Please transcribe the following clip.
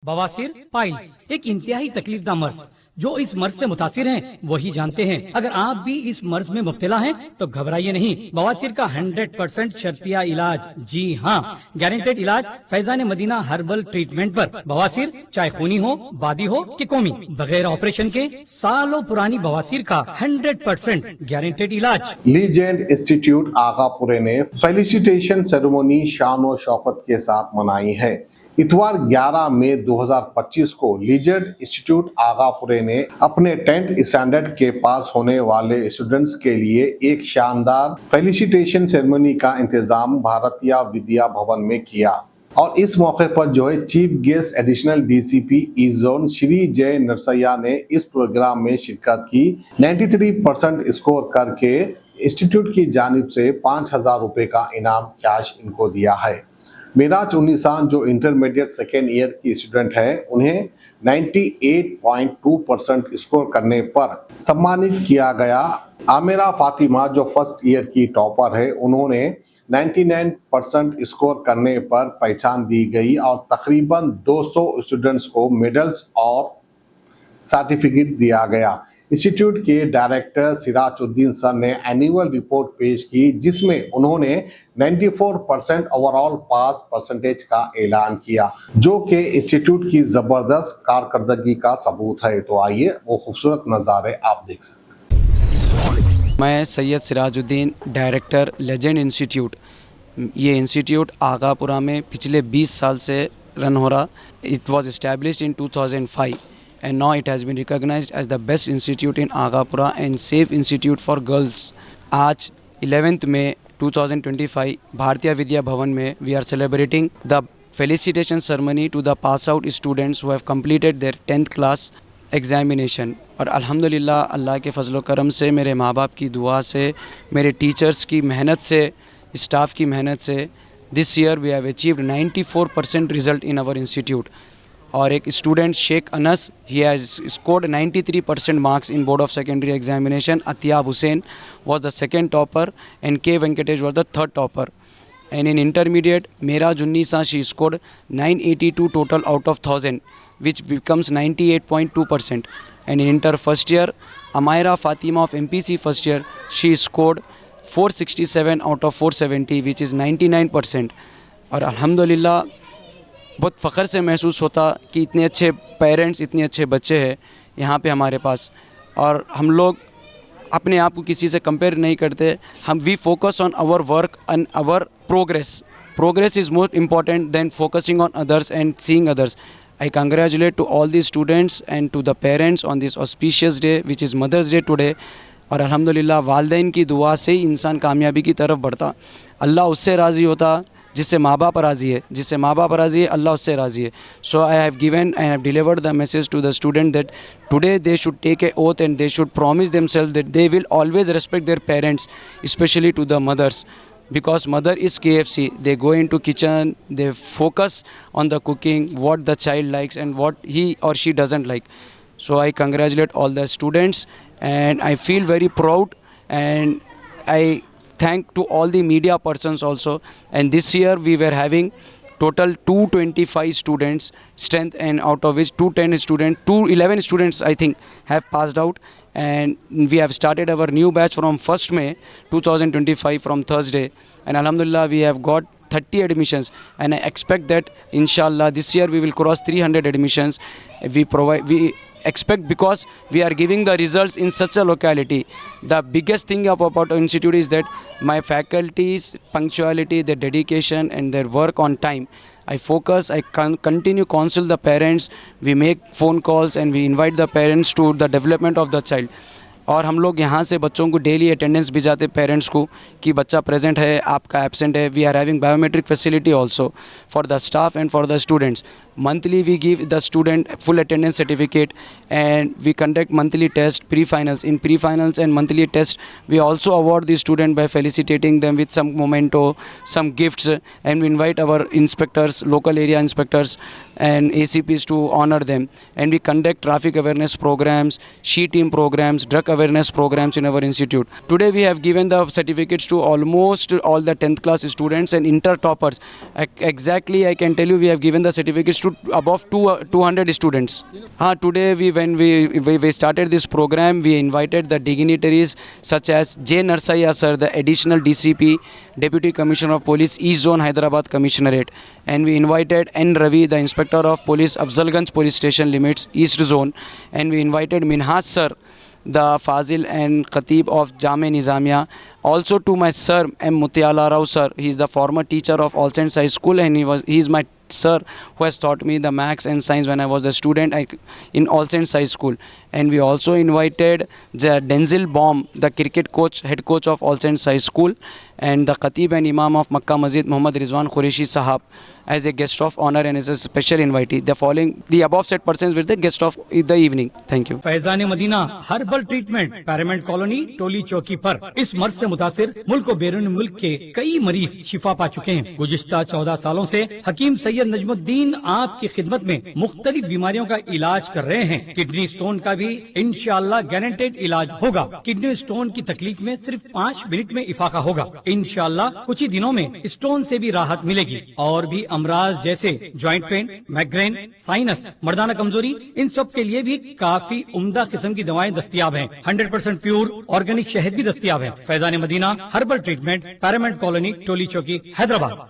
बवासीर पाइल्स एक इंतहाई तकलीफदा मर्ज जो इस मर्ज से मुतासिर हैं वही जानते हैं। अगर आप भी इस मर्ज में मुब्तला हैं तो घबराइए नहीं। बवासीर का 100% शर्तिया इलाज, जी हाँ, गारंटेड इलाज फैजान मदीना हर्बल ट्रीटमेंट पर। बवासीर चाहे खूनी हो, बादी हो कि कौमी, बगैर ऑपरेशन के सालों पुरानी बवासीर का 100% गारंटेड इलाज। लीजेंड इंस्टीट्यूट आगापुरे ने फेलिसिटेशन सेरेमनी शान और शौकत के साथ मनाई है। इतवार 11 मई 2025 को लीजेंड इंस्टीट्यूट आगापुरे ने अपने 10th स्टैंडर्ड के पास होने वाले स्टूडेंट्स के लिए एक शानदार फेलिसिटेशन सेरेमनी का इंतजाम भारतीय विद्या भवन में किया। और इस मौके पर जो है chief guest additional DCP east zone Shri जय नरसैया ने इस प्रोग्राम में शिरकत की। 93% स्कोर करके इंस्टीट्यूट की जानिब से 5,000 रुपए का इनाम कैश इनको दिया है। मेराज उन्नीसान जो इंटरमीडिएट सेकेंड ईयर की स्टूडेंट है, उन्हें 98.2% स्कोर करने पर सम्मानित किया गया। आमिरा फातिमा जो फर्स्ट ईयर की टॉपर है, उन्होंने 99% स्कोर करने पर पहचान दी गई और तकरीबन 200 स्टूडेंट्स को मेडल्स और सर्टिफिकेट दिया गया। इंस्टीट्यूट के डायरेक्टर सिराजुद्दीन सर ने एनुअल रिपोर्ट पेश की, जिसमें उन्होंने 94% ओवरऑल पास परसेंटेज का ऐलान किया, जो कि इंस्टीट्यूट की जबरदस्त कारकर्दगी का सबूत है। तो आइए वो खूबसूरत नज़ारे आप देख सकते हैं। मैं Syed Sirajuddin, director legend institute. ये इंस्टीट्यूट आगापुरा में पिछले 20 साल से रन हो रहा। It was established in 2005 and now it has been recognized as the best institute in Agapura and safe institute for girls. आज 11th May 2025 भारतीय विद्या भवन में we are celebrating the felicitation ceremony to the pass out students who have completed their 10th class examination. और अल्हम्दुलिल्लाह अल्लाह के फजल करम से, मेरे माँ बाप की दुआ से, मेरे टीचर्स की मेहनत से, स्टाफ की मेहनत से this year we have achieved 94% result in our institute. और एक student Sheikh Anas, he has scored 93% marks in board of secondary examination. Atiyab Hussain was the second topper and K. Venkatesh was the third topper. And in intermediate, Meera Junnisa, she scored 982 total out of 1000, which becomes 98.2%. And in inter first year, Amaira Fatima of MPC first year, she scored 467 out of 470, which is 99%. और अल्हम्दुलिल्लाह बहुत फ़ख्र से महसूस होता कि इतने अच्छे parents, इतने अच्छे बच्चे हैं यहाँ पे हमारे पास। और हम लोग अपने आप को किसी से कंपेयर नहीं करते। हम we focus on our work and our progress is more important than focusing on others and seeing others. I congratulate to all the students and to the parents on this auspicious day which is Mother's Day today. और अल्हम्दुलिल्लाह वालिदैन की दुआ से ही इंसान कामयाबी की तरफ बढ़ता। अल्लाह उससे राज़ी होता जिससे माँ बाप राज़ी है, जिससे माँ बाप राज़ी है अल्लाह उससे राज़ी है. So I have delivered the message to the student that today they should take a oath and they should promise themselves that they will always respect their parents, especially to the mothers. Because mother is KFC, they go into kitchen, they focus on the cooking, what the child likes and what he or she doesn't like. So I congratulate all the students and I feel very proud, and I thank to all the media persons also. And this year we were having total 225 students strength, and out of which 211 students I think have passed out. And we have started our new batch from 1st May 2025 from Thursday, and alhamdulillah we have got 30 admissions, and I expect that inshallah this year we will cross 300 admissions. We expect, because we are giving the results in such a locality. The biggest thing about our institute is that my faculty's punctuality, their dedication and their work on time. I focus, I continue consult the parents, we make phone calls and we invite the parents to the development of the child. और हम लोग यहाँ से बच्चों को daily attendance भी जाते parents को कि बच्चा प्रेजेंट है, आपका एब्सेंट है. We are having biometric facility also for the staff and for the students. Monthly we give the student full attendance certificate, and we conduct monthly tests, pre-finals. In pre-finals and monthly tests, we also award the student by felicitating them with some memento, some gifts, and we invite our inspectors, local area inspectors and ACPs to honor them. And we conduct traffic awareness programs, she team programs, drug awareness programs in our institute. Today we have given the certificates to almost all the 10th class students and inter toppers. Exactly, I can tell you we have given the certificates above 200 students. Today when we started this program, we invited the dignitaries such as J. Narsaya sir, the additional DCP, Deputy Commissioner of Police, East Zone, Hyderabad Commissionerate, and we invited N. Ravi, the Inspector of Police, Afzalganj Police Station Limits, East Zone, and we invited Minhas sir, the Fazil and Khatib of Jame Nizamia. Also to my sir M. Mutiala Rao sir, he is the former teacher of All Saints High School, and he is my sir who has taught me the maths and science when I was a student in All Saints High School. And we also invited the Denzel Baum, the cricket coach, head coach of All Saints High School, and the Khatib and Imam of Makkah Masjid, Muhammad Rizwan Qureshi Sahab, as a guest of honor and as a special invitee. The above said persons were the guest of the evening. Thank you. Faizan Madina herbal treatment Paramount Colony Toli Chowki पर इस मर्ज से मुतासिर मुल्क और बैरून मुल्क के कई मरीज शिफा पा चुके हैं। गुज़िश्ता 14 सालों से हकीम सैयद नजमुद्दीन आपकी खिदमत में मुख्तलिफ बीमारियों का इलाज कर रहे हैं। किडनी स्टोन का भी इंशाअल्लाह गारंटेड इलाज होगा। किडनी स्टोन की तकलीफ में सिर्फ 5 मिनट में इफाका होगा। इंशाअल्लाह कुछ ही दिनों में स्टोन से भी राहत मिलेगी। और भी अमराज जैसे जॉइंट पेन, माइग्रेन, साइनस, मर्दाना कमजोरी, इन सब के लिए भी काफी उम्दा किस्म की दवाएं दस्तयाब हैं। 100% प्योर ऑर्गेनिक शहद भी दस्तयाब है। Faizan Madina herbal treatment, Paramount Colony, Toli Chowki, Hyderabad.